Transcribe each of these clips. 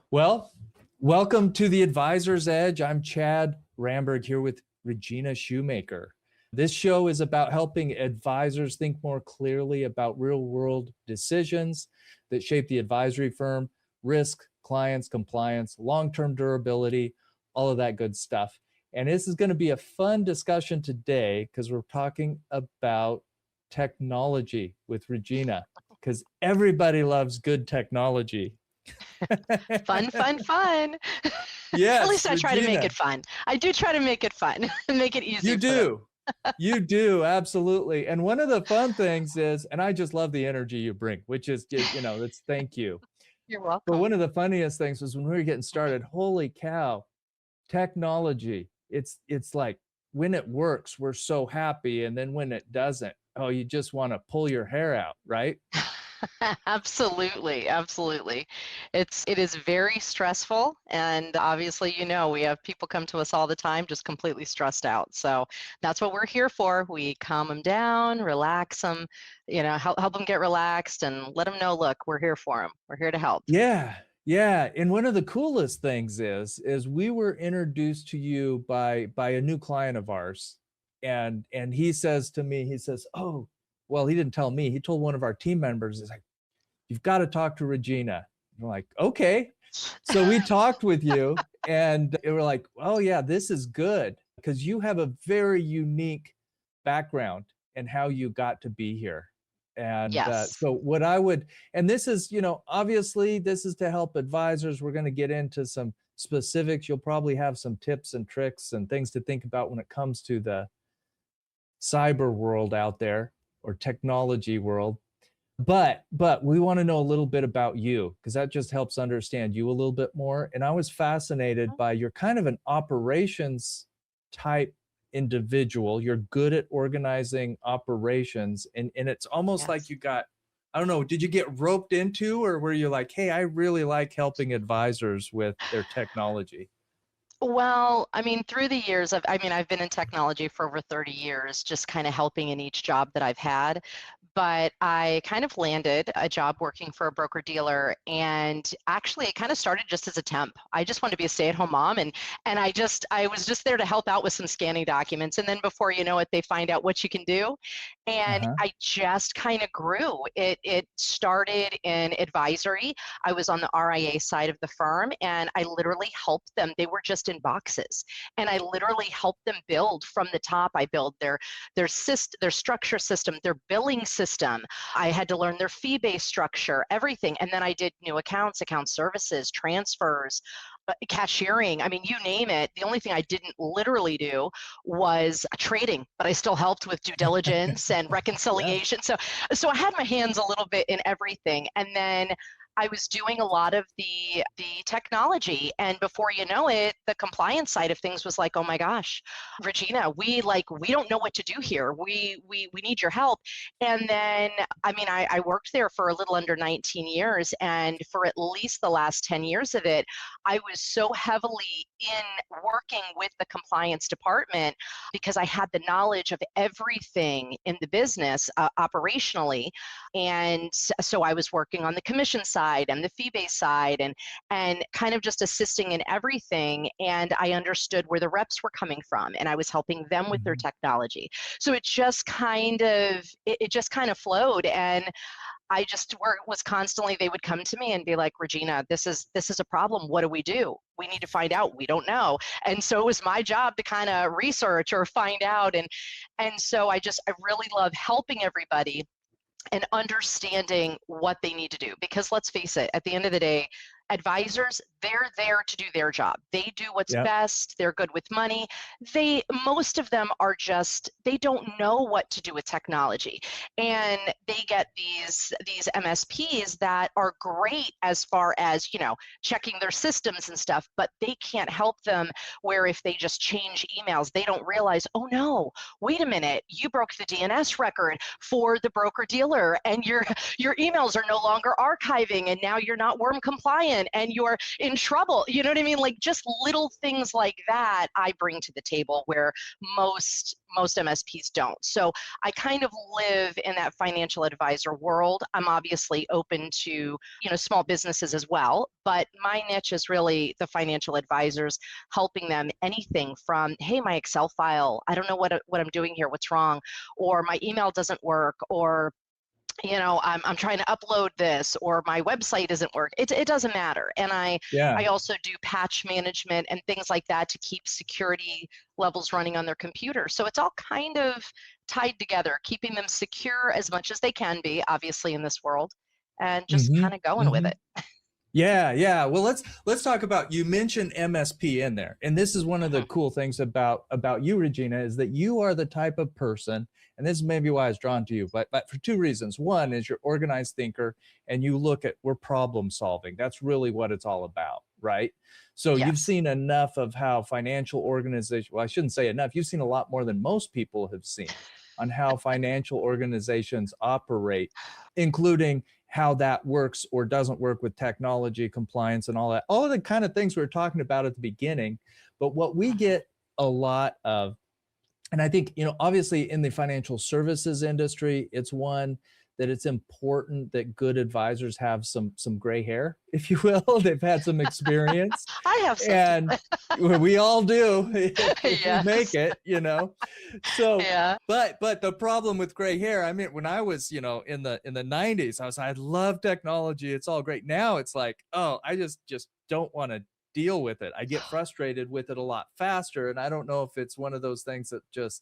Well, welcome to the Advisor's Edge. I'm Chad Ramberg here with Regina Schumaker. This show is about helping advisors think more clearly about real-world decisions that shape the advisory firm, risk, clients, compliance, long-term durability, all of that good stuff. And this is going to be a fun discussion today because we're talking about technology with Regina, because everybody loves good technology. Fun, fun, fun. Yes, At least I try to make Regina. it fun. I do try to make it fun and make it easy. You do. You do, absolutely. And one of the fun things is, and I just love the energy you bring, which is, it's thank you. You're But welcome. one of the funniest things was when we were getting started, holy cow, technology. It's like when it works, we're so happy. And then when it doesn't, oh, you just want to pull your hair out, right? Absolutely, absolutely. It is very stressful, and obviously, we have people come to us all the time just completely stressed out. So that's what we're here for. We calm them down, relax them, help them get relaxed, and let them know, look, we're here for them. We're here to help. Yeah. Yeah. And one of the coolest things is we were introduced to you by a new client of ours. And he says to me, he says, oh, well, he didn't tell me. He told one of our team members, he's like, you've got to talk to Regina. And we're like, okay. So we talked with you and we're like, oh yeah, this is good because you have a very unique background in how you got to be here. And Yes. so what I would, and this is, obviously this is to help advisors. We're going to get into some specifics. You'll probably have some tips and tricks and things to think about when it comes to the cyber world out there or technology world. But we want to know a little bit about you because that just helps understand you a little bit more. And I was fascinated by you're kind of an operations type individual. You're good at organizing operations. And it's almost like Yes. you got, I don't know, did you get roped into or were you like, hey, I really like helping advisors with their technology? Well, through the years, I've been in technology for over 30 years, just kind of helping in each job that I've had. But I kind of landed a job working for a broker dealer, and actually it kind of started just as a temp. I just wanted to be a stay-at-home mom, and I was just there to help out with some scanning documents, and then before you know it, they find out what you can do, and Uh-huh. I just kind of grew. It started in advisory. I was on the RIA side of the firm, and I literally helped them. They were just in boxes, and I literally helped them build from the top. I built their structure system, their billing system. I had to learn their fee-based structure, everything. And then I did new accounts, account services, transfers, cashiering. You name it. The only thing I didn't literally do was trading, but I still helped with due diligence and Yeah. reconciliation. So I had my hands a little bit in everything. And then I was doing a lot of the technology, and before you know it, the compliance side of things was like, oh my gosh, Regina, we don't know what to do here. We need your help. And then I worked there for a little under 19 years, and for at least the last 10 years of it, I was so heavily in working with the compliance department because I had the knowledge of everything in the business operationally. And so I was working on the commission side and the fee-based side and kind of just assisting in everything. And I understood where the reps were coming from, and I was helping them with their Mhm. technology. So it just kind of flowed. And I just was constantly, they would come to me and be like, Regina, this is a problem. What do? We need to find out. We don't know. And so it was my job to kind of research or find out. And so I really love helping everybody and understanding what they need to do. Because let's face it, at the end of the day, advisors, they're there to do their job. They do what's Yep. best. They're good with money. Most of them are just, they don't know what to do with technology. And they get these MSPs that are great as far as, checking their systems and stuff, but they can't help them where if they just change emails, they don't realize, oh no, wait a minute, you broke the DNS record for the broker dealer and your emails are no longer archiving and now you're not worm compliant. client and you're in trouble. You know what I mean? Like just little things like that I bring to the table where most MSPs don't. So I kind of live in that financial advisor world. I'm obviously open to, small businesses as well, but my niche is really the financial advisors, helping them anything from, hey, my Excel file, I don't know what I'm doing here, what's wrong, or my email doesn't work, or I'm trying to upload this, or my website isn't working. It doesn't matter. And I also do patch management and things like that to keep security levels running on their computer. So it's all kind of tied together, keeping them secure as much as they can be, obviously, in this world, and just kind of going with it. Yeah. Well, let's talk about, you mentioned MSP in there. And this is one of the cool things about you, Regina, is that you are the type of person, and this is maybe why I was drawn to you, but for two reasons. One is you're organized thinker, and you look at, we're problem solving. That's really what it's all about, right? So you've seen enough of how financial organizations, well, I shouldn't say enough, you've seen a lot more than most people have seen on how financial organizations operate, including how that works or doesn't work with technology, compliance, and all of the kind of things we were talking about at the beginning. But what we get a lot of, and I think, obviously in the financial services industry, it's one that it's important that good advisors have some gray hair, if you will. They've had some experience. I have some. And we all do if we make it, So, but the problem with gray hair, I mean, when I was, in the 90s, I love technology. It's all great. Now it's like, oh, I just don't want to deal with it. I get frustrated with it a lot faster. And I don't know if it's one of those things that just,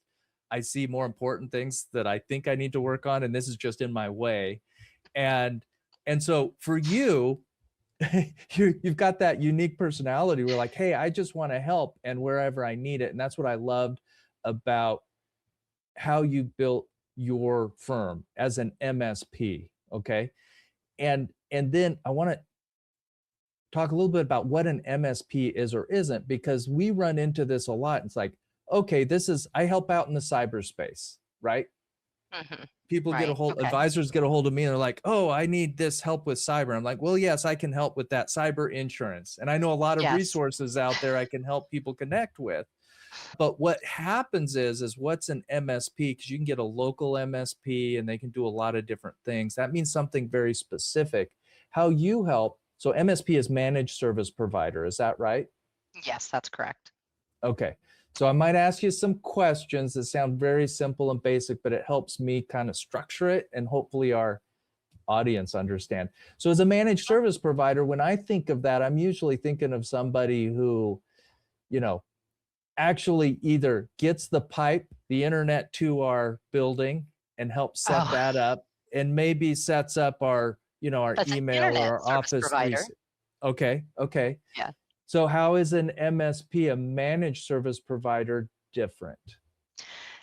I see more important things that I think I need to work on, and this is just in my way. And so for you, you've got that unique personality where like, hey, I just want to help and wherever I need it. And that's what I loved about how you built your firm as an MSP. Okay. And then I want to talk a little bit about what an MSP is or isn't, because we run into this a lot. It's like, okay, I help out in the cyberspace, right? People get advisors get a hold of me and they're like, oh, I need this help with cyber. I'm like, well, yes, I can help with that cyber insurance. And I know a lot of resources out there I can help people connect with. But what happens is what's an MSP? Because you can get a local MSP and they can do a lot of different things. That means something very specific. How you help. So MSP is managed service provider. Is that right? Yes, that's correct. Okay. So I might ask you some questions that sound very simple and basic, but it helps me kind of structure it and hopefully our audience understand. So as a managed service provider, when I think of that, I'm usually thinking of somebody who, actually either gets the internet to our building and helps set that up, and maybe sets up our, our email or our office. Okay. Yeah. So how is an MSP, a managed service provider, different?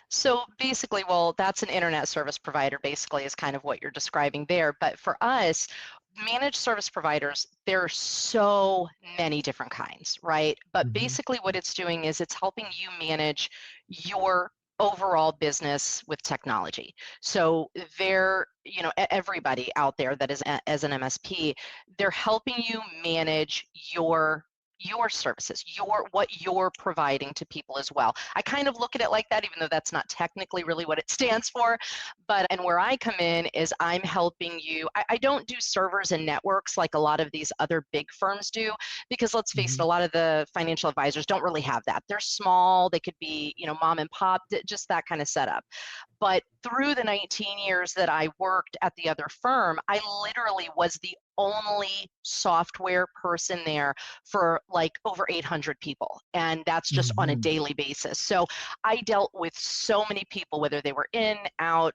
So basically, well, that's an internet service provider, basically, is kind of what you're describing there. But for us, managed service providers, there are so many different kinds, right? But basically what it's doing is it's helping you manage your overall business with technology. So everybody out there that is as an MSP, they're helping you manage your services, what you're providing to people as well. I kind of look at it like that, even though that's not technically really what it stands for. And where I come in is I'm helping you. I don't do servers and networks like a lot of these other big firms do, because let's face it, a lot of the financial advisors don't really have that. They're small. They could be, mom and pop, just that kind of setup. But through the 19 years that I worked at the other firm, I literally was the only software person there for like over 800 people. And that's just on a daily basis. So I dealt with so many people, whether they were in, out.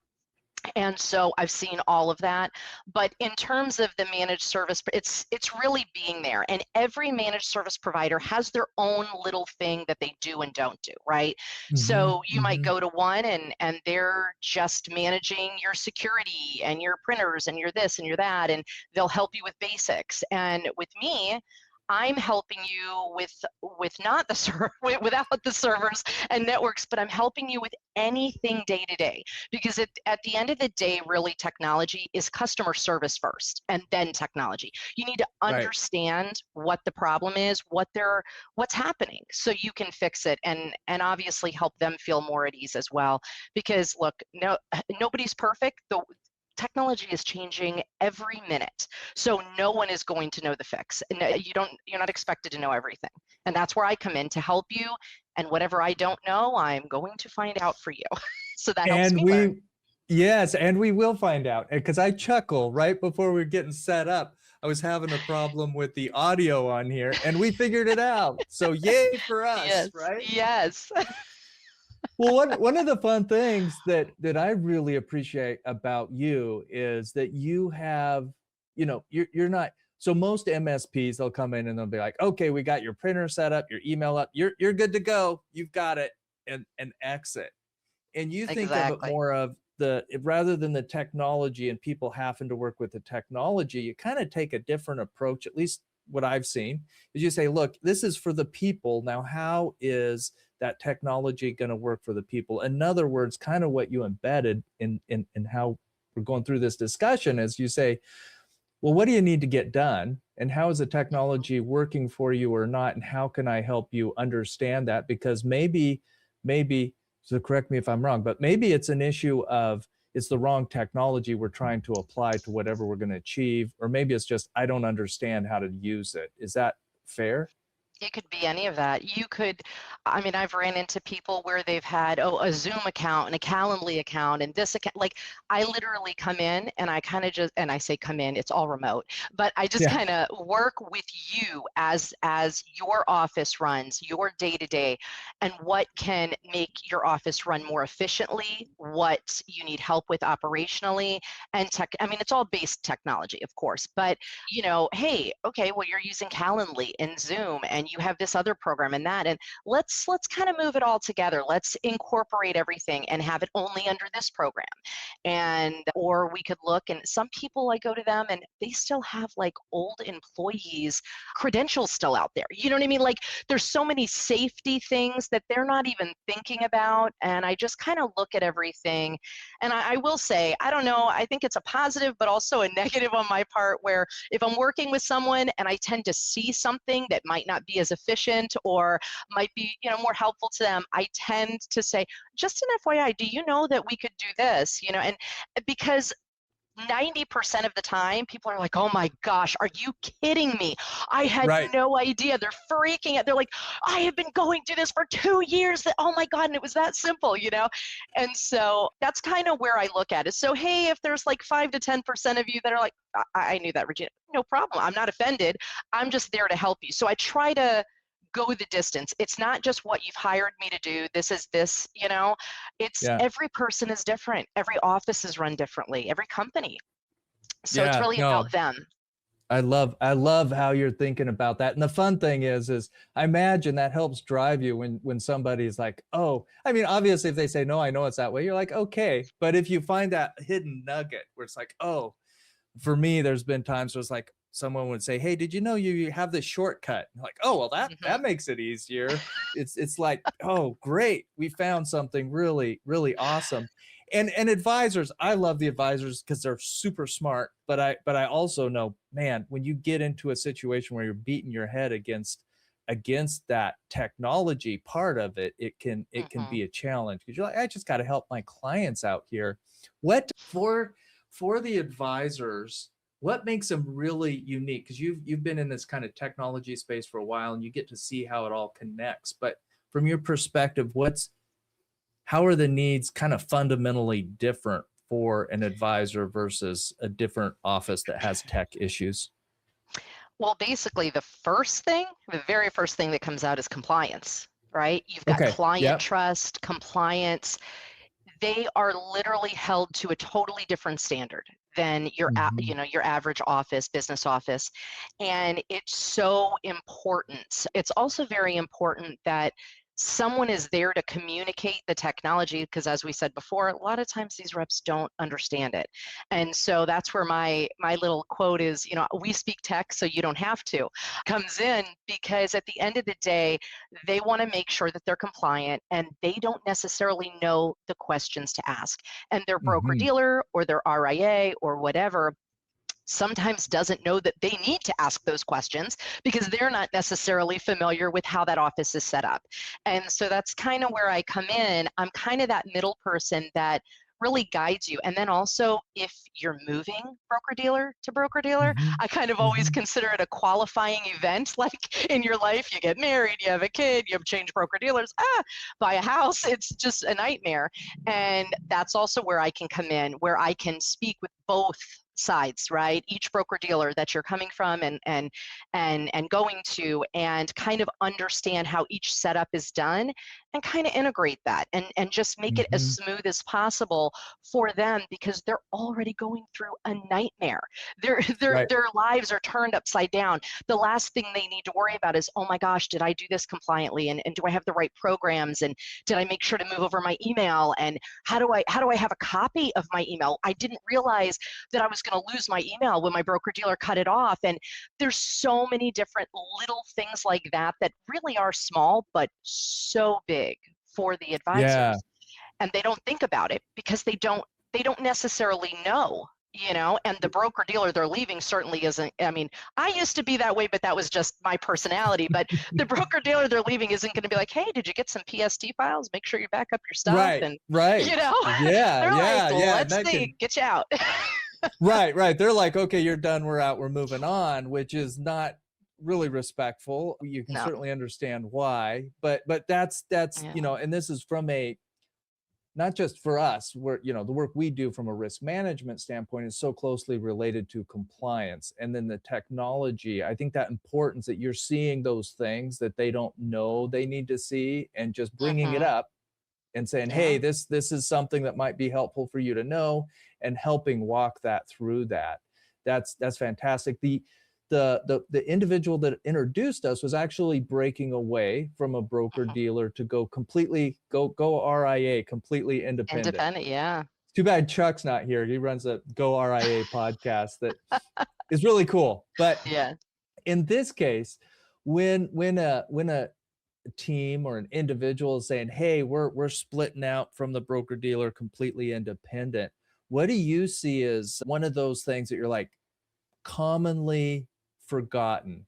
And so I've seen all of that. But in terms of the managed service, it's really being there. And every managed service provider has their own little thing that they do and don't do, right? So you might go to one and they're just managing your security and your printers and your this and your that, and they'll help you with basics. And with me, I'm helping you with not the without the servers and networks, but I'm helping you with anything day to day. Because at the end of the day, really, technology is customer service first and then technology. You need to Right. understand what the problem is, what's happening, so you can fix it, and obviously help them feel more at ease as well. Because look, nobody's perfect. The technology is changing every minute, so no one is going to know the fix, and you're not expected to know everything, and that's where I come in to help you. And whatever I don't know, I'm going to find out for you. So that helps And me learn. yes, and we will find out. Because I chuckle right before we are getting set up. I was having a problem with the audio on here, and we figured it out. So yay for us, Yes, right? yes. Well, one of the fun things that I really appreciate about you is that you have, you're not. So most MSPs, they'll come in and they'll be like, okay, we got your printer set up, your email up, you're good to go, you've got it, and exit. And you think of it Exactly. more of rather than the technology and people having to work with the technology, you kind of take a different approach, at least what I've seen, is you say, look, this is for the people. Now, how is that technology going to work for the people? In other words, kind of what you embedded in how we're going through this discussion is you say, well, what do you need to get done? And how is the technology working for you or not? And how can I help you understand that? Because maybe, so correct me if I'm wrong, but maybe it's an issue of it's the wrong technology we're trying to apply to whatever we're going to achieve. Or maybe it's just, I don't understand how to use it. Is that fair? It could be any of that. I mean, I've ran into people where they've had, a Zoom account and a Calendly account and this account. Like, I literally come in and I kind of just, and I say come in, it's all remote, but I just Yeah. kind of work with you as your office runs, your day to day, and what can make your office run more efficiently, what you need help with operationally, and tech. I mean, it's all based technology, of course, but hey, okay, well, you're using Calendly and Zoom, and you have this other program and that, and let's kind of move it all together. Let's incorporate everything and have it only under this program. And or we could look, and some people, I go to them and they still have like old employees credentials still out there. You know what I mean? Like, there's so many safety things that they're not even thinking about, and I just kind of look at everything. And I will say, I don't know, I think it's a positive but also a negative on my part, where if I'm working with someone and I tend to see something that might not be as efficient or might be, more helpful to them, I tend to say, just an FYI, do you know that we could do this? And because 90% of the time, people are like, oh my gosh, are you kidding me? I had Right. no idea. They're freaking out. They're like, I have been going through this for 2 years. Oh my God, and it was that simple. And so that's kind of where I look at it. So, hey, if there's like 5 to 10% of you that are like, I knew that, Regina, no problem. I'm not offended. I'm just there to help you. So I try to go the distance. It's not just what you've hired me to do. This is this. It's Yeah. every person is different. Every office is run differently, every company. So it's Yeah. really about No, them. I love how you're thinking about that. And the fun thing is I imagine that helps drive you when somebody's like, oh, I mean, obviously if they say, no, I know it's that way, you're like, okay. But if you find that hidden nugget where it's like, oh, for me, there's been times where it's like someone would say, hey, did you know you have this shortcut? I'm like, oh, well, that makes it easier. It's like, oh, great. We found something really, really awesome. And advisors, I love the advisors because they're super smart, but I also know, man, when you get into a situation where you're beating your head against that technology part of it, it can be a challenge because you're like, I just got to help my clients out here. What for the advisors, what makes them really unique? Because you've been in this kind of technology space for a while and you get to see how it all connects. But from your perspective, how are the needs kind of fundamentally different for an advisor versus a different office that has tech issues? Well, basically, the very first thing that comes out is compliance, right? You've got Okay. client Yep. trust, compliance. They are literally held to a totally different standard than Mhm. your average office, business office. And it's so important. It's also very important that someone is there to communicate the technology, because as we said before, a lot of times these reps don't understand it. And so that's where my little quote is, we speak tech so you don't have to, comes in, because at the end of the day, they want to make sure that they're compliant, and they don't necessarily know the questions to ask. And their broker Hmm. dealer or their RIA or whatever sometimes doesn't know that they need to ask those questions, because they're not necessarily familiar with how that office is set up. And so that's kind of where I come in. I'm kind of that middle person that really guides you. And then also, if you're moving broker dealer to broker dealer, Hmm. I kind of always Hmm. consider it a qualifying event. Like in your life, you get married, you have a kid, you have changed broker dealers, buy a house. It's just a nightmare. And that's also where I can come in, where I can speak with both sides, right? Each broker dealer that you're coming from and going to, and kind of understand how each setup is done, and kind of integrate that, and just make it as Hmm. smooth as possible for them, because they're already going through a nightmare. Their their Right. their lives are turned upside down. The last thing they need to worry about is, oh my gosh, did I do this compliantly, and do I have the right programs, and did I make sure to move over my email, and how do I have a copy of my email? I didn't realize that I was going to lose my email when my broker dealer cut it off. And there's so many different little things like that that really are small, but so big for the Yeah. advisors. And they don't think about it, because they don't necessarily know. And the broker dealer they're leaving certainly isn't. I mean, I used to be that way, but that was just my personality. But the broker dealer they're leaving isn't going to be like, hey, did you get some PST files? Make sure you back up your stuff. Right. And, you Right. know, Yeah. they're like, Yeah. Yeah. And let's that see, can, get you out. right. Right. They're like, okay, you're done. We're out. We're moving on, which is not really respectful. You can No. certainly understand why, but that's, Yeah. and this is from a, not just for us, where, the work we do from a risk management standpoint is so closely related to compliance. And then the technology, I think that importance that you're seeing those things that they don't know they need to see, and just bringing it Mm-hmm. up and saying, hey, Yeah. this is something that might be helpful for you to know, and helping walk that through that. That's fantastic. The individual that introduced us was actually breaking away from a broker Mhm. dealer to go RIA, completely independent. Independent. Yeah. It's too bad Chuck's not here. He runs a Go RIA podcast that is really cool. But Yeah. in this case, when a team or an individual is saying, hey, we're splitting out from the broker dealer, completely independent, what do you see as one of those things that you're like, commonly forgotten,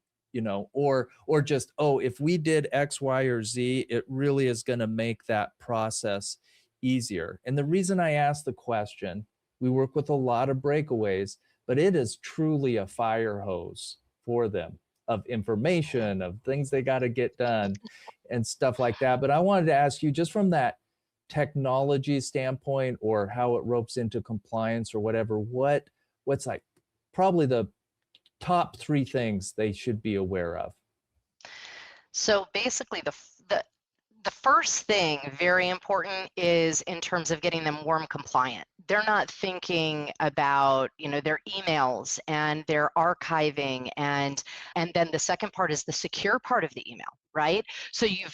or just, oh, if we did X, Y, or Z, it really is going to make that process easier? And the reason I ask the question, we work with a lot of breakaways, but it is truly a fire hose for them of information, of things they got to get done and stuff like that. But I wanted to ask you, just from that technology standpoint, or how it ropes into compliance or whatever, what's like probably the top three things they should be aware of? So basically, the first thing, very important, is in terms of getting them warm compliant. They're not thinking about, their emails and their archiving, and then the second part is the secure part of the email, right? So you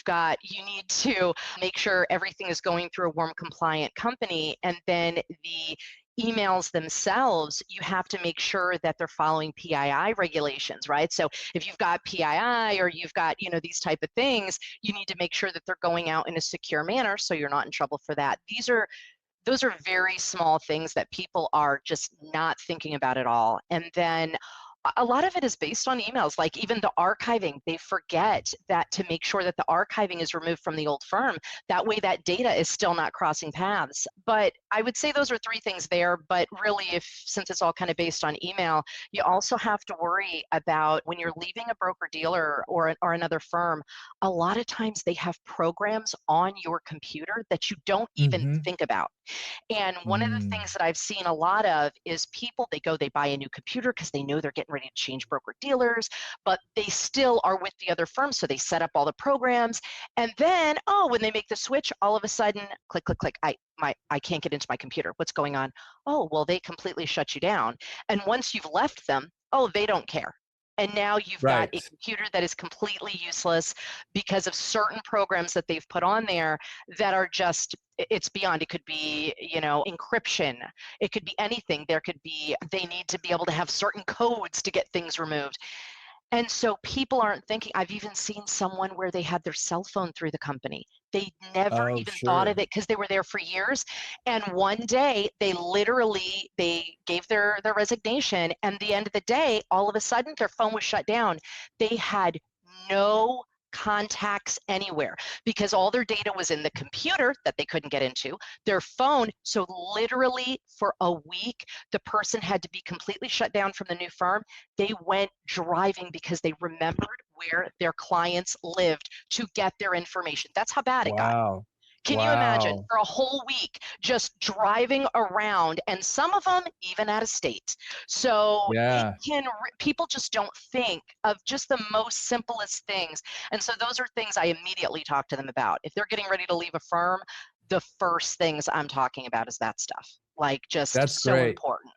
need to make sure everything is going through a warm compliant company, and then the emails themselves, you have to make sure that they're following PII regulations, right? So if you've got PII, or you've got, these type of things, you need to make sure that they're going out in a secure manner, so you're not in trouble for that. Those are very small things that people are just not thinking about at all. And then a lot of it is based on emails, like even the archiving. They forget that, to make sure that the archiving is removed from the old firm. That way that data is still not crossing paths. But I would say those are three things there. But really, since it's all kind of based on email, you also have to worry about, when you're leaving a broker dealer or another firm, a lot of times they have programs on your computer that you don't even Mm-hmm. think about. And one of the Mm. things that I've seen a lot of is people, they buy a new computer because they know they're getting ready to change broker dealers, but they still are with the other firm. So they set up all the programs. And then, when they make the switch, all of a sudden, click, click, click, I can't get into my computer. What's going on? Oh, well, they completely shut you down. And once you've left them, oh, they don't care. And now you've got a Right. computer that is completely useless because of certain programs that they've put on there that are just, it's beyond. It could be, encryption. It could be anything. There could be, they need to be able to have certain codes to get things removed. And so people aren't thinking. I've even seen someone where they had their cell phone through the company. They never Oh, even thought of sure. it because they were there for years. And one day they gave their resignation. And at the end of the day, all of a sudden their phone was shut down. They had no contacts anywhere because all their data was in the computer that they couldn't get into, their phone. So literally for a week, the person had to be completely shut down from the new firm. They went driving because they remembered where their clients lived to get their information. That's how bad it got. Wow. Can you imagine Wow. for a whole week just driving around, and some of them even out of state? So Yeah. people just don't think of just the most simplest things. And so those are things I immediately talk to them about. If they're getting ready to leave a firm, the first things I'm talking about is that stuff, like just That's so great. important.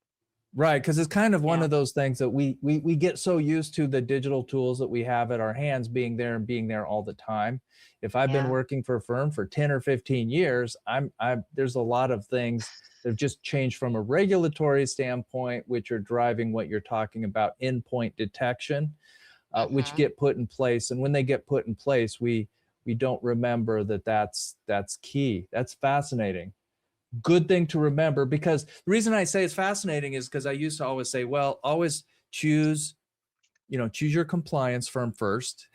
Right, because it's kind of one Yeah. of those things that we get so used to the digital tools that we have at our hands being there and being there all the time. If I've been Yeah. working for a firm for 10 or 15 years, I'm there's a lot of things that have just changed from a regulatory standpoint, which are driving what you're talking about, endpoint detection, which Hmm. get put in place. And when they get put in place, we don't remember that that's key. That's fascinating. Good thing to remember, because the reason I say it's fascinating is because I used to always say, well, always choose your compliance firm first,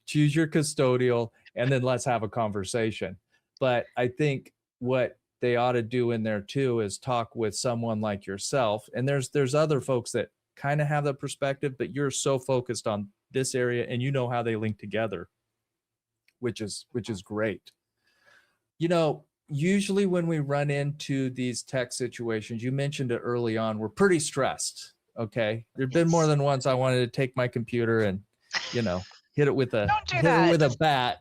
choose your custodial, and then let's have a conversation. But I think what they ought to do in there too is talk with someone like yourself. And there's other folks that kind of have the perspective, but you're so focused on this area and you know how they link together, which is great. Usually when we run into these tech situations, you mentioned it early on, we're pretty stressed. Okay. There've been more Yes. than once I wanted to take my computer and, you know, hit it with a Don't do that. bat.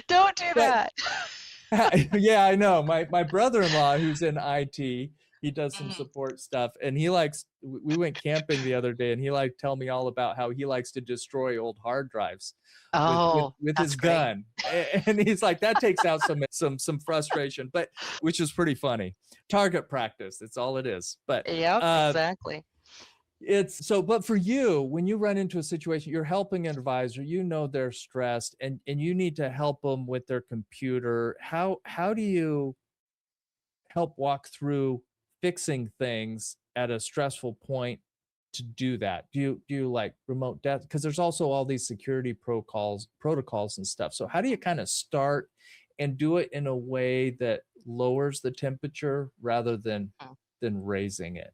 Don't do But that. yeah, I know. My brother-in-law, who's in IT, he does some Mhm. support stuff, and he likes. We went camping the other day, and he tell me all about how he likes to destroy old hard drives with Oh, that's his great. gun, and he's like, that takes out some frustration, but which is pretty funny. Target practice, that's all it is. But Yep, exactly. it's so, but for you, when you run into a situation, you're helping an advisor, they're stressed, and you need to help them with their computer. How do you help walk through fixing things at a stressful point to do that? Do you like remote death? Because there's also all these security protocols and stuff. So how do you kind of start and do it in a way that lowers the temperature rather than raising it?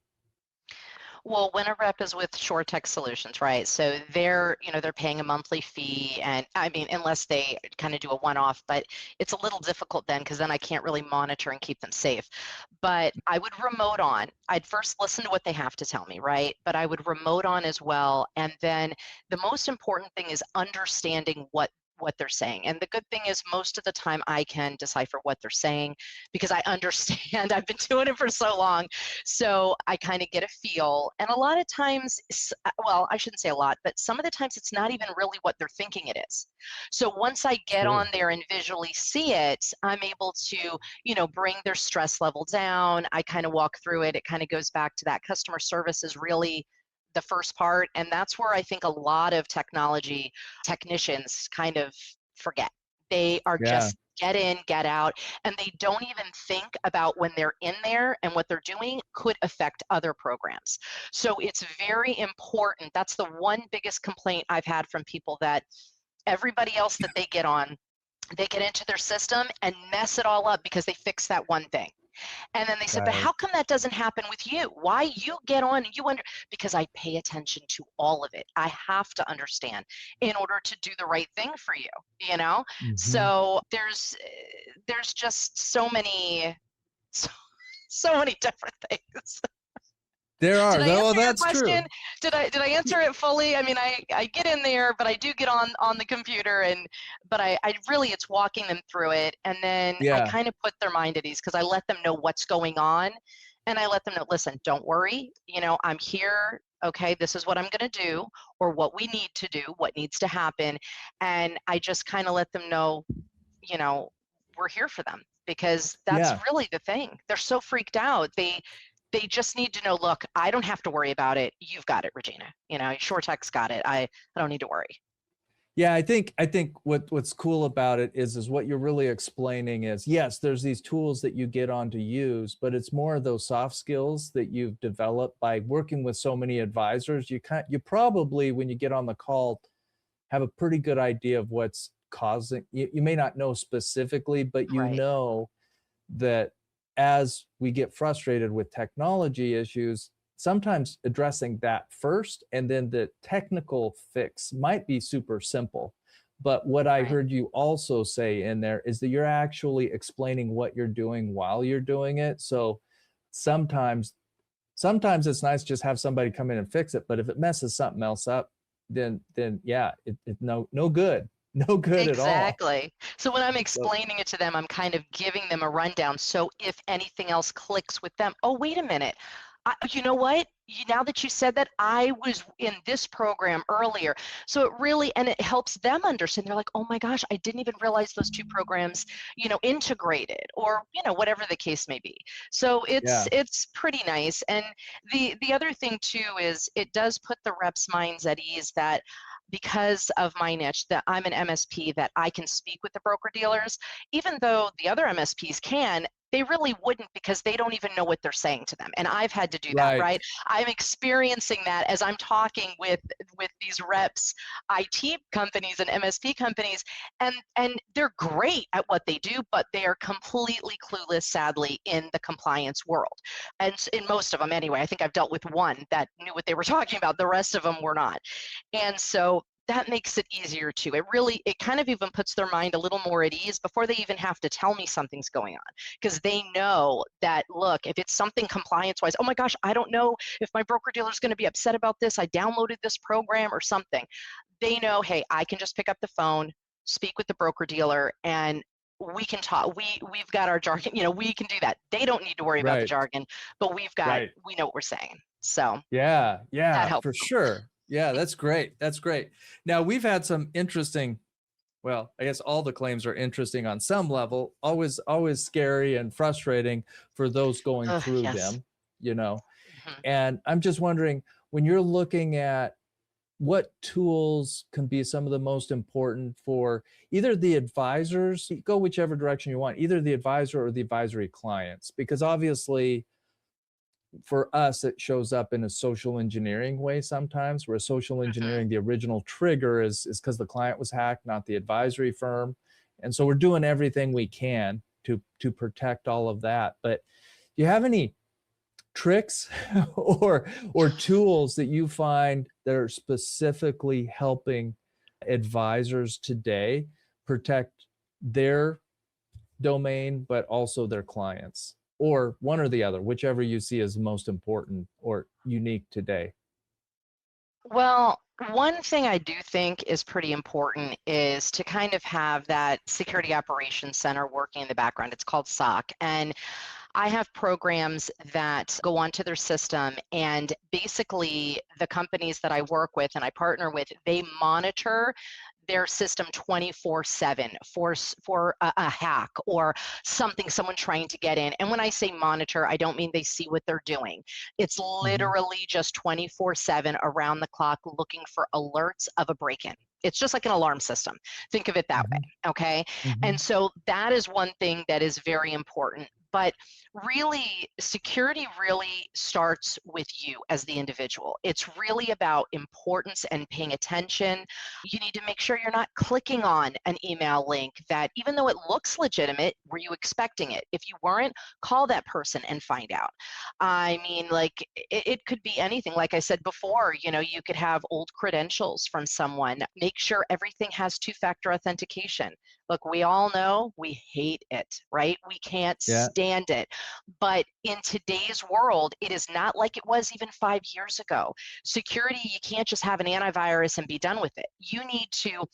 Well, when a rep is with SchurTech Solutions, right? So they're paying a monthly fee, and I mean, unless they kind of do a one-off, but it's a little difficult then because then I can't really monitor and keep them safe. But I would remote on. I'd first listen to what they have to tell me, right? But I would remote on as well. And then the most important thing is understanding what they're saying. And the good thing is most of the time I can decipher what they're saying because I understand. I've been doing it for so long. So I kind of get a feel. And a lot of times, well, I shouldn't say a lot, but some of the times it's not even really what they're thinking it is. So once I get on Sure. there and visually see it, I'm able to, bring their stress level down. I kind of walk through it. It kind of goes back to that customer service is really the first part. And that's where I think a lot of technology technicians kind of forget. They are Yeah. just get in, get out, and they don't even think about when they're in there and what they're doing could affect other programs. So it's very important. That's the one biggest complaint I've had from people, that everybody else that they get on, they get into their system and mess it all up because they fix that one thing. And then they said, but Right. how come that doesn't happen with you? Why you get on and you because I pay attention to all of it. I have to understand in order to do the right thing for you, you know? Hmm. So there's just so many, so, so many different things. There Did are, I though. answer your That's question? true. Did I answer it fully? I mean, I get in there, but I do get on the computer, but I really, it's walking them through it, and then I Yeah. kind of put their mind at ease because I let them know what's going on, and I let them know, listen, don't worry, I'm here. Okay, this is what I'm going to do, or what we need to do, what needs to happen. And I just kind of let them know, you know, we're here for them, because that's Yeah. really the thing. They're so freaked out. They just need to know, look, I don't have to worry about it. You've got it, Regina. SchurTech's got it. I don't need to worry. Yeah, I think what's cool about it is what you're really explaining is, yes, there's these tools that you get on to use, but it's more of those soft skills that you've developed by working with so many advisors. You probably, when you get on the call, have a pretty good idea of what's causing. You may not know specifically, but you Right. know that as we get frustrated with technology issues, sometimes addressing that first and then the technical fix might be super simple. But what I Right. heard you also say in there is that you're actually explaining what you're doing while you're doing it. So sometimes it's nice to just have somebody come in and fix it, but if it messes something else up, then yeah, it no good. No good at all. Exactly. So when I'm So explaining it to them, I'm kind of giving them a rundown. So if anything else clicks with them, oh, wait a minute. You know what? Now that you said that, I was in this program earlier. So it really, and it helps them understand. They're like, oh my gosh, I didn't even realize those two programs, integrated, or, whatever the case may be. So yeah, it's pretty nice. And the other thing too is it does put the reps' minds at ease that, because of my niche, that I'm an MSP, that I can speak with the broker dealers, even though the other MSPs can, they really wouldn't, because they don't even know what they're saying to them. And I've had to do that, right. right? I'm experiencing that as I'm talking with these reps, IT companies and MSP companies, and they're great at what they do, but they are completely clueless, sadly, in the compliance world. And in most of them anyway. I think I've dealt with one that knew what they were talking about. The rest of them were not. And so that makes it easier too. It kind of even puts their mind a little more at ease before they even have to tell me something's going on, because they know that, look, if it's something compliance wise, oh my gosh, I don't know if my broker dealer is going to be upset about this. I downloaded this program or something. They know, hey, I can just pick up the phone, speak with the broker dealer, and we can talk. We've got our jargon, we can do that. They don't need to worry about the Right. jargon, but Right. we know what we're saying. So Yeah, that yeah, helps. for sure. Yeah, that's great. That's great. Now, we've had some interesting, well, I guess all the claims are interesting on some level, always scary and frustrating for those going through Yes. them, you know. Mhm. And I'm just wondering, when you're looking at what tools can be some of the most important for either the advisors, go whichever direction you want, either the advisor or the advisory clients, because obviously for us, it shows up in a social engineering way sometimes, where social Mhm. engineering, the original trigger is because the client was hacked, not the advisory firm. And so we're doing everything we can to protect all of that. But do you have any tricks or tools that you find that are specifically helping advisors today protect their domain, but also their clients, or one or the other, whichever you see as most important or unique today? Well, one thing I do think is pretty important is to kind of have that security operations center working in the background. It's called SOC. And I have programs that go onto their system, and basically the companies that I work with and I partner with, they monitor their system 24/7 for a hack or something, someone trying to get in. And when I say monitor, I don't mean they see what they're doing. It's Mhm. literally just 24/7 around the clock, looking for alerts of a break-in. It's just like an alarm system. Think of it that way. Mhm. Okay. And Mhm. so that is one thing that is very important. But really, security really starts with you as the individual. It's really about importance and paying attention. You need to make sure you're not clicking on an email link that, even though it looks legitimate, were you expecting it? If you weren't, call that person and find out. I mean, like, it could be anything. Like I said before, you could have old credentials from someone. Make sure everything has two-factor authentication. Look, we all know we hate it, right? We can't Yeah. stand it. But in today's world, it is not like it was even 5 years ago. Security, you can't just have an antivirus and be done with it. You need to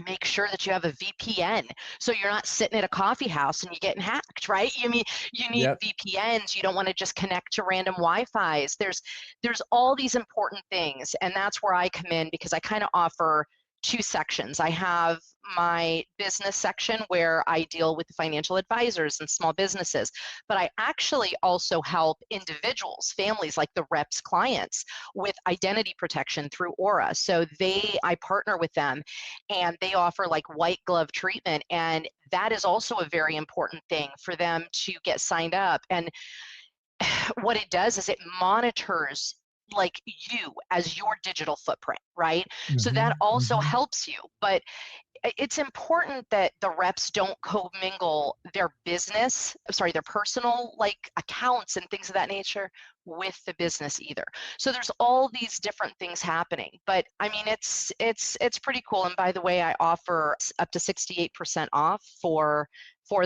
make sure that you have a VPN so you're not sitting at a coffee house and you're getting hacked, right? You need Yep. VPNs. You don't want to just connect to random Wi-Fis. There's all these important things, and that's where I come in, because I kind of offer two sections. I have my business section where I deal with the financial advisors and small businesses, but I actually also help individuals, families like the reps clients, with identity protection through Aura. So I partner with them, and they offer like white glove treatment, and that is also a very important thing for them to get signed up. And what it does is it monitors like you as your digital footprint, right? So Mm-hmm. that also Mm-hmm. helps you. But it's important that the reps don't commingle their their personal like accounts and things of that nature with the business either. So there's all these different things happening. But I mean, it's pretty cool. And by the way, I offer up to 68% off for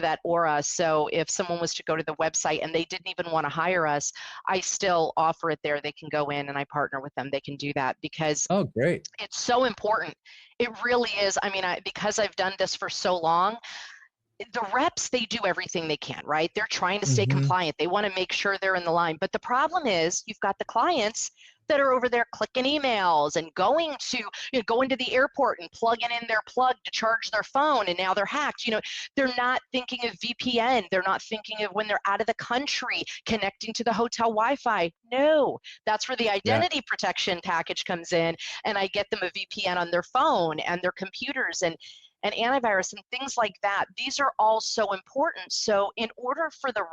that Aura. So if someone was to go to the website and they didn't even want to hire us, I still offer it there. They can go in and I partner with them. They can do that because Oh, great. it's so important. It really is. I mean, because I've done this for so long, the reps, they do everything they can, right? They're trying to stay Mm-hmm. compliant. They want to make sure they're in the line. But the problem is you've got the clients that are over there clicking emails and going to the airport and plugging in their plug to charge their phone, and now they're hacked. They're not thinking of VPN. They're not thinking of when they're out of the country connecting to the hotel Wi-Fi. No, that's where the Yeah. identity protection package comes in, and I get them a VPN on their phone and their computers and antivirus and things like that. These are all so important. So in order for the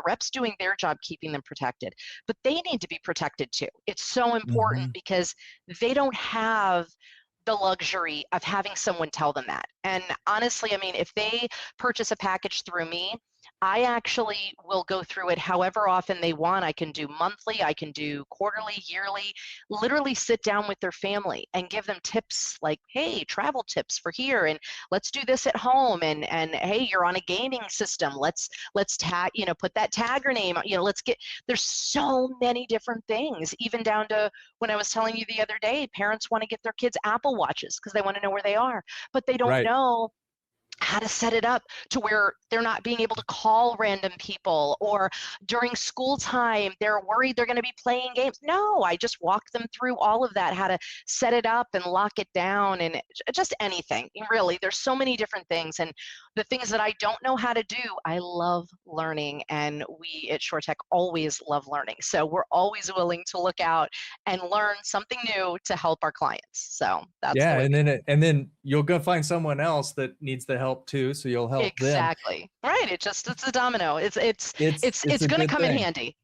rep's doing their job keeping them protected, but they need to be protected too. It's so important Mm-hmm. because they don't have the luxury of having someone tell them that. And honestly, I mean, if they purchase a package through me, I actually will go through it however often they want. I can do monthly, I can do quarterly, yearly, literally sit down with their family and give them tips like, hey, travel tips for here, and let's do this at home, and hey, you're on a gaming system. Let's tag, put that tagger name, there's so many different things, even down to when I was telling you the other day, parents want to get their kids Apple Watches because they want to know where they are, but they don't Right. know how to set it up to where they're not being able to call random people, or during school time they're worried they're going to be playing games. No, I just walk them through all of that, how to set it up and lock it down, and just anything really. There's so many different things, and the things that I don't know how to do, I love learning, and we at SchurTech always love learning, so we're always willing to look out and learn something new to help our clients. So that's the Yeah, way and then you'll go find someone else that needs the help too, so you'll help them. Exactly. Right. It's a domino. It's It's a going to good come in thing. handy.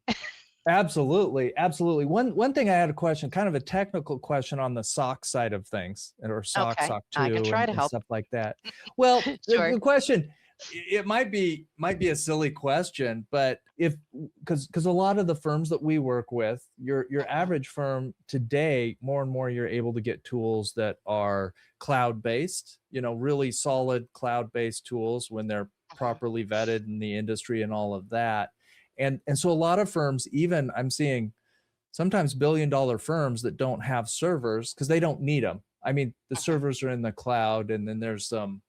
Absolutely, absolutely. One thing I had a question, kind of a technical question on the SOC side of things, or SOC, Okay. SOC I can 2, try to and help. stuff like that. Well, Sure. the question, it might be a silly question, but because a lot of the firms that we work with, your Mhm. average firm today, more and more you're able to get tools that are cloud-based, really solid cloud-based tools when they're Mhm. properly vetted in the industry and all of that. And so a lot of firms, even I'm seeing sometimes billion-dollar firms that don't have servers because they don't need them. I mean, the Mhm. servers are in the cloud, and then there's some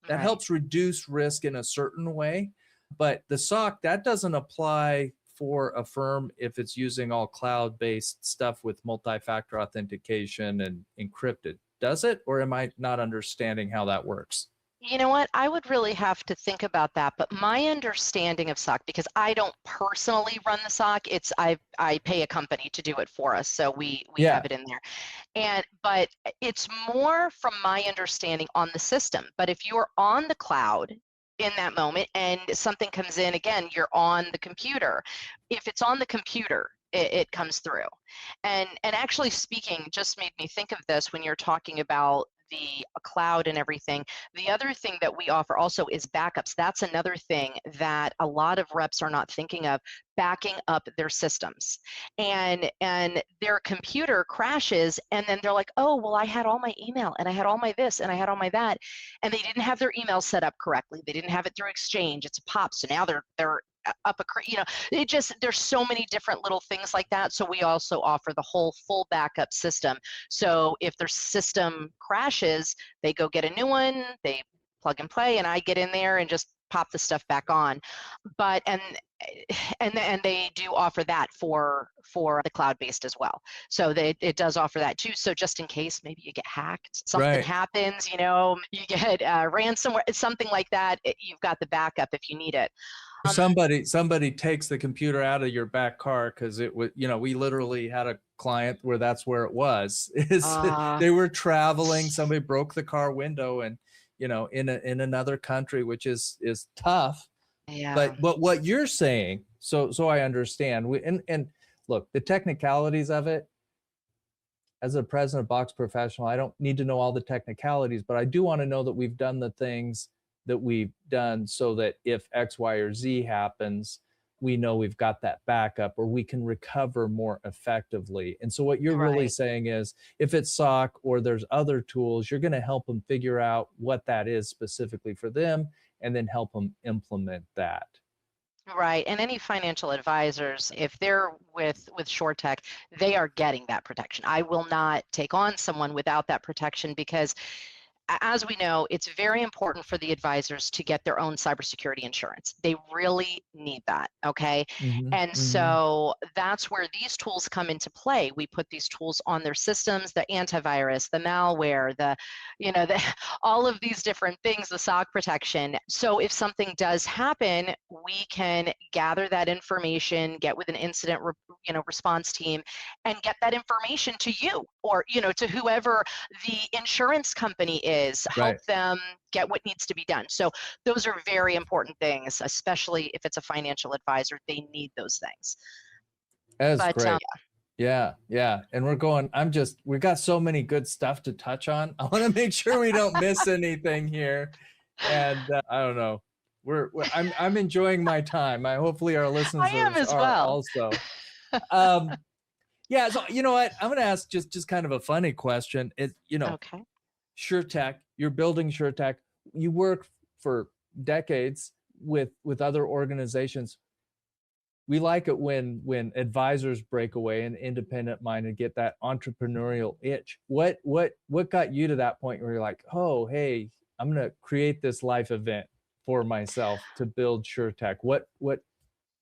that Right. helps reduce risk in a certain way. But the SOC, that doesn't apply for a firm if it's using all cloud-based stuff with multi-factor authentication and encrypted. Does it? Or am I not understanding how that works? You know what? I would really have to think about that. But my understanding of SOC, because I don't personally run the SOC, I pay a company to do it for us, so we have Yeah. it in there. But it's more from my understanding on the system. But if you're on the cloud in that moment and something comes in, again, you're on the computer. If it's on the computer, it comes through. And actually speaking, just made me think of this when you're talking about the cloud and everything. The other thing that we offer also is backups. That's another thing that a lot of reps are not thinking of, backing up their systems. And their computer crashes, and then they're like, oh, well, I had all my email and I had all my this and I had all my that, and they didn't have their email set up correctly. They didn't have it through Exchange. It's a pop. So now they're up a you know, it just, there's so many different little things like that. So we also offer the whole full backup system. So if their system crashes, they go get a new one, they plug and play, and I get in there and just pop the stuff back on. But and they do offer that for the cloud-based as well. So it does offer that too. So just in case maybe you get hacked, something happens, you know, you get ransomware, something like that, you've got the backup if you need it. Somebody takes the computer out of your back car, because it was, you know, we literally had a client where that's where it was. They were traveling, somebody broke the car window, and you know, in another country, which is tough. Yeah. But what you're saying, so I understand. And look, the technicalities of it, as a president box professional, I don't need to know all the technicalities, but I do want to know that we've done the things that we've done so that if X, Y, or Z happens, we know we've got that backup, or we can recover more effectively. And so what you're really saying is, if it's SOC or there's other tools, you're going to help them figure out what that is specifically for them, and then help them implement that. Right. And any financial advisors, if they're with SchurTech, they are getting that protection. I will not take on someone without that protection, because as we know, it's very important for the advisors to get their own cybersecurity insurance. They really need that, okay? And so that's where these tools come into play. We put these tools on their systems, the antivirus, the malware, all of these different things, the SOC protection. So if something does happen, we can gather that information, get with an incident response team, and get that information to you, or to whoever the insurance company is, help them get what needs to be done. So those are very important things, especially if it's a financial advisor. They need those things. That's great. Yeah. And we've got so many good stuff to touch on. I want to make sure we don't miss anything here. And I don't know, I'm enjoying my time. Hopefully our listeners are also. Yeah, so you know what? I'm going to ask just kind of a funny question. Okay. SchurTech, you're building SchurTech. You work for decades with other organizations. We like it when advisors break away and independent minded get that entrepreneurial itch. What got you to that point where you're like, oh, hey, I'm going to create this life event for myself to build SchurTech? What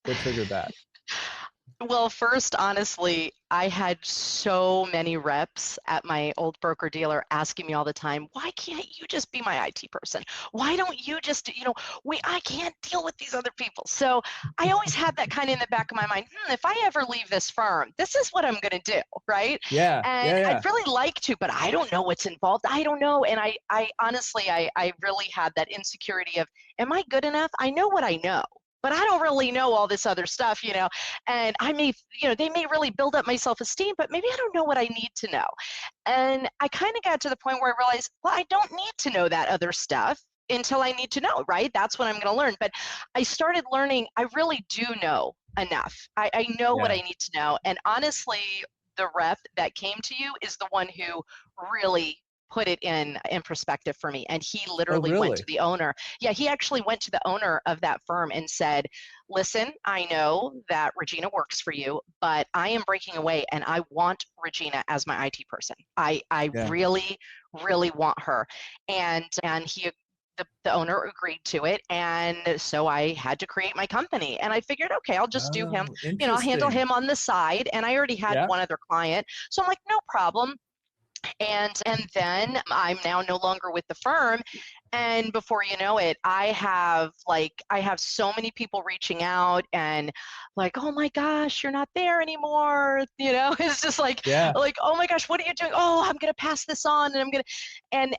triggered that? Well, first, honestly, I had so many reps at my old broker dealer asking me all the time, why can't you just be my IT person? Why don't you just, I can't deal with these other people. So I always had that kind of in the back of my mind, if I ever leave this firm, this is what I'm going to do, right? Yeah. And I'd really like to, but I don't know what's involved. I don't know. And I honestly, I really had that insecurity of, am I good enough? I know what I know, but I don't really know all this other stuff, and I may, they may really build up my self-esteem, but maybe I don't know what I need to know. And I kind of got to the point where I realized, well, I don't need to know that other stuff until I need to know, right? That's what I'm going to learn. But I started learning, I really do know enough. I know what I need to know. And honestly, the rep that came to you is the one who really put it in perspective for me. And he literally went to the owner. Yeah, he actually went to the owner of that firm and said, listen, I know that Regina works for you, but I am breaking away and I want Regina as my IT person. I really, really want her. And he, the owner agreed to it. And so I had to create my company. And I figured, okay, I'll just do him, I'll handle him on the side. And I already had one other client. So I'm like, no problem. And then I'm now no longer with the firm. And before you know it, I have so many people reaching out and like, oh my gosh, you're not there anymore. It's just like, oh my gosh, what are you doing? Oh, I'm going to pass this on and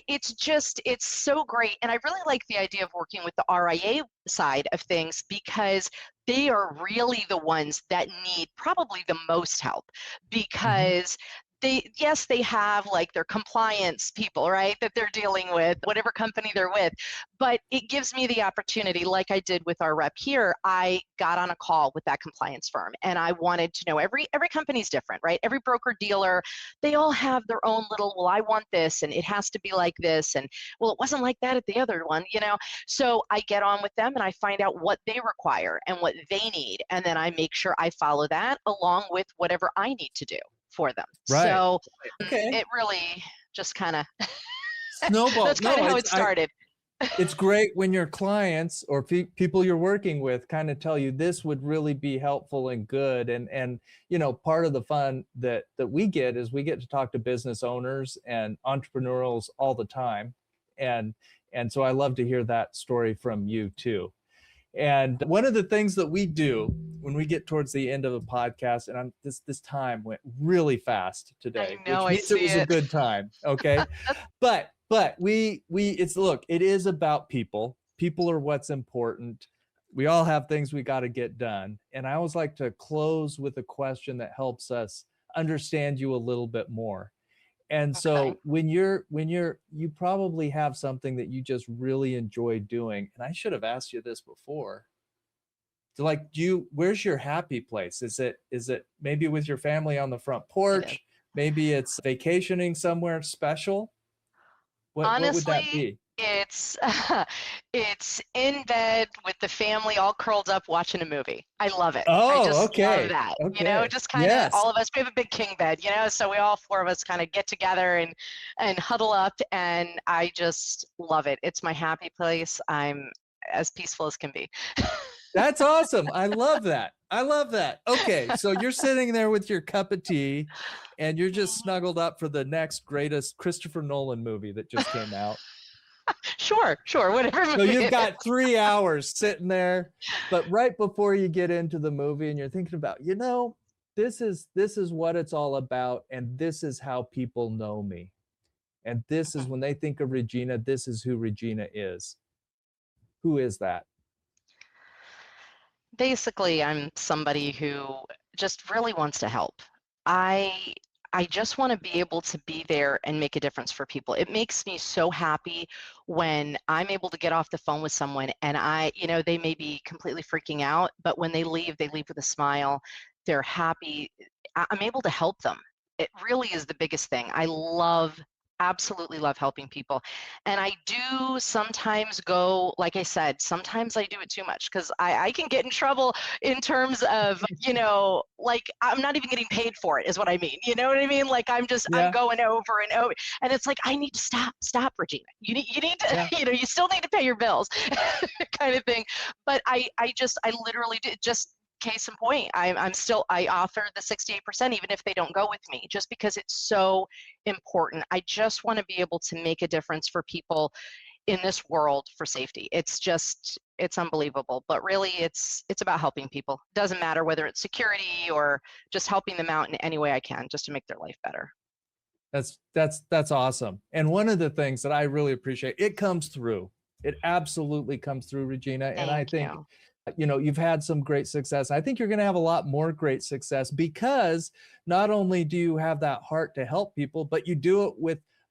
it's so great. And I really like the idea of working with the RIA side of things, because they are really the ones that need probably the most help, because yes, they have like their compliance people, right, that they're dealing with, whatever company they're with, but it gives me the opportunity, like I did with our rep here. I got on a call with that compliance firm, and I wanted to know, every company's different, right? Every broker dealer, they all have their own little, well, I want this, and it has to be like this, and well, it wasn't like that at the other one, you know? So I get on with them and I find out what they require and what they need, and then I make sure I follow that along with whatever I need to do for them. Right. So Okay. it really just kind of Snowball. that's kind of how it started. It's great when your clients or people you're working with kind of tell you this would really be helpful and good. And you know, part of the fun that we get is we get to talk to business owners and entrepreneurials all the time. And so I love to hear that story from you too. And one of the things that we do when we get towards the end of a podcast, and this time went really fast today, I know, which means it was a good time. Okay. But it is about people. People are what's important. We all have things we got to get done. And I always like to close with a question that helps us understand you a little bit more. And so you probably have something that you just really enjoy doing. And I should have asked you this before. So like, where's your happy place? Is it maybe with your family on the front porch? Maybe it's vacationing somewhere special? Honestly, what would that be? It's in bed with the family, all curled up watching a movie. I love it. Oh, I just okay. love that. Okay. You know, just kind of all of us. We have a big king bed, you know, so we all four of us kind of get together and huddle up, and I just love it. It's my happy place. I'm as peaceful as can be. That's awesome. I love that. I love that. Okay, so you're sitting there with your cup of tea, and you're just snuggled up for the next greatest Christopher Nolan movie that just came out. Sure, whatever. So you've got 3 hours sitting there, but right before you get into the movie, and you're thinking about, you know, this is what it's all about, and this is how people know me, and this is when they think of Regina, this is who Regina is. Who is that? Basically, I'm somebody who just really wants to help. I just want to be able to be there and make a difference for people. It makes me so happy when I'm able to get off the phone with someone and they may be completely freaking out, but when they leave with a smile. They're happy. I'm able to help them. It really is the biggest thing. Absolutely love helping people. And I do sometimes go, like I said, sometimes I do it too much because I can get in trouble in terms of, like I'm not even getting paid for it is what I mean. You know what I mean? Like I'm going over and over, and it's like, I need to stop, Regina. You need to, you still need to pay your bills kind of thing. But I literally do, just case in point, I offer the 68% even if they don't go with me, just because it's so important. I just want to be able to make a difference for people in this world for safety. It's unbelievable, but really it's about helping people. It doesn't matter whether it's security or just helping them out in any way I can just to make their life better. That's awesome. And one of the things that I really appreciate, it comes through. It absolutely comes through, Regina. And I think you've had some great success. I think you're going to have a lot more great success because not only do you have that heart to help people, but you do it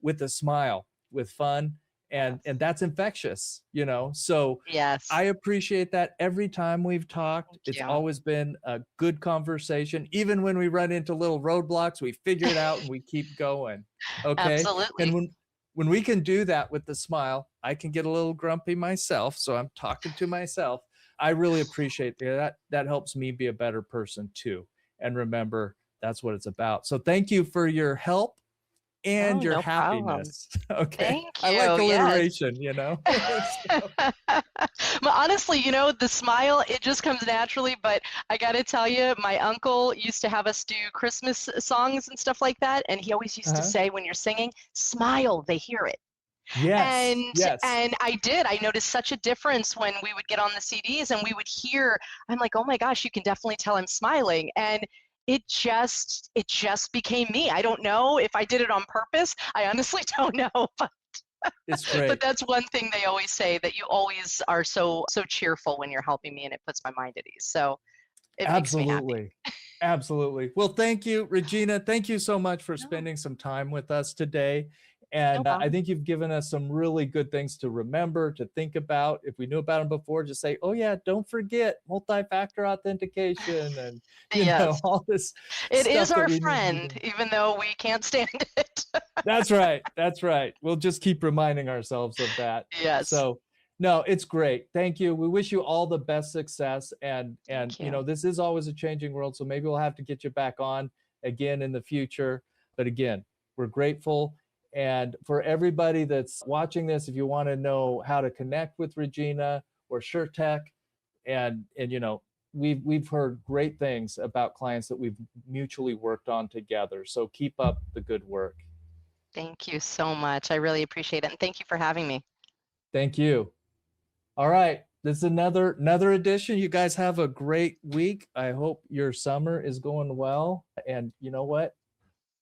with a smile, with fun, and that's infectious, So yes, I appreciate that every time we've talked. It's always been a good conversation. Even when we run into little roadblocks, we figure it out and we keep going. Okay. Absolutely. And when we can do that with the smile, I can get a little grumpy myself. So I'm talking to myself. I really appreciate that. That helps me be a better person too. And remember, that's what it's about. So thank you for your help and your happiness. Problem. Okay. Thank you. I like alliteration, But honestly, the smile, it just comes naturally. But I got to tell you, my uncle used to have us do Christmas songs and stuff like that. And he always used to say, when you're singing, smile, they hear it. Yes. And I noticed such a difference when we would get on the CDs and we would hear, I'm like, oh my gosh, you can definitely tell I'm smiling. And it just became me. I don't know if I did it on purpose. I honestly don't know, but it's great. But that's one thing they always say, that you always are so cheerful when you're helping me, and it puts my mind at ease. So it makes me happy. Absolutely. Well, thank you, Regina. Thank you so much for No, spending some time with us today. no And I problem. think you've given us some really good things to remember, to think about. If we knew about them before, just say, oh, yeah, don't forget multi-factor authentication and, Yes, all this it is stuff that our we need to be friend, doing. even though we can't stand it. That's right. That's right. We'll just keep reminding ourselves of that. Yes, So, no, it's great. Thank you. We wish you all the best success. And thank you. this is always a changing world. So maybe we'll have to get you back on again in the future. But again, we're grateful. And for everybody that's watching this, if you want to know how to connect with Regina or SchurTech, and we've heard great things about clients that we've mutually worked on together. So keep up the good work. Thank you so much. I really appreciate it. And thank you for having me. Thank you. All right. This is another edition. You guys have a great week. I hope your summer is going well. And you know what?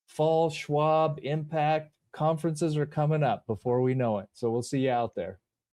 Fall, Schwab, Impact conferences are coming up before we know it. So we'll see you out there.